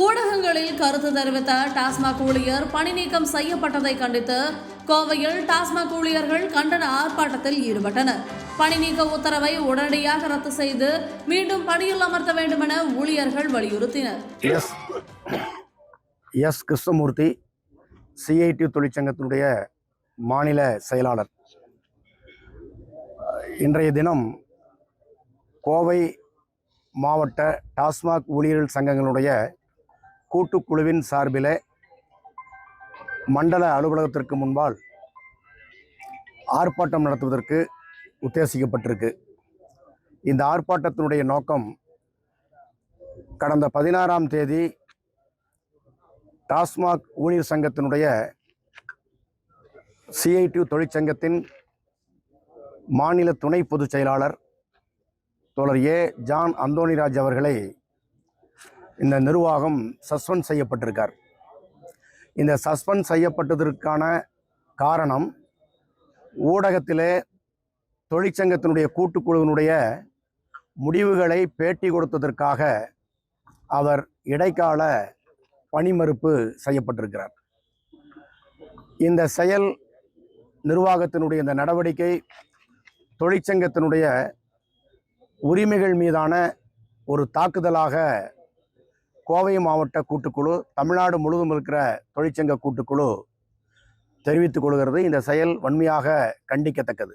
ஊடகங்களில் கருத்து தெரிவித்த டாஸ்மாக் ஊழியர் பணி நீக்கம் செய்யப்பட்டதை கண்டித்து கோவையில் டாஸ்மாக் ஊழியர்கள் கண்டன ஆர்ப்பாட்டத்தில் ஈடுபட்டனர். பணி நீக்க உத்தரவை உடனடியாக ரத்து செய்து மீண்டும் பணியில் அமர்த்த வேண்டும் என ஊழியர்கள் வலியுறுத்தினர். எஸ் கிருஷ்ணமூர்த்தி, சிஐடி தொழிற்சங்கத்தினுடைய மாநில செயலாளர். இன்றைய தினம் கோவை மாவட்ட டாஸ்மாக் ஊழியர்கள் சங்கங்களுடைய கூட்டுக்குழுவின் சார்பில் மண்டல அலுவலகத்திற்கு முன்பால் ஆர்ப்பாட்டம் நடத்துவதற்கு உத்தேசிக்கப்பட்டிருக்கு. இந்த ஆர்ப்பாட்டத்தினுடைய நோக்கம், கடந்த 16ஆம் தேதி டாஸ்மாக் ஊழியர் சங்கத்தினுடைய சிஐடி தொழிற்சங்கத்தின் மாநில துணை பொதுச் செயலாளர் தோழர் ஜான் அந்தோணிராஜ் அவர்களை இந்த நிர்வாகம் சஸ்பெண்ட் செய்யப்பட்டிருக்கார். இந்த சஸ்பெண்ட் செய்யப்பட்டதற்கான காரணம், ஊடகத்திலே தொழிற்சங்கத்தினுடைய கூட்டுக்குழுவினுடைய முடிவுகளை பேட்டி கொடுத்ததற்காக அவர் இடைக்கால பணிமறுப்பு செய்யப்பட்டிருக்கிறார். இந்த செயல், நிர்வாகத்தினுடைய இந்த நடவடிக்கை தொழிற்சங்கத்தினுடைய உரிமைகள் மீதான ஒரு தாக்குதலாக கோவை மாவட்ட கூட்டுக்குழு, தமிழ்நாடு முழுவதும் இருக்கிற தொழிற்சங்க கூட்டுக்குழு தெரிவித்துக் கொள்கிறது. இந்த செயல் வன்மையாக கண்டிக்கத்தக்கது.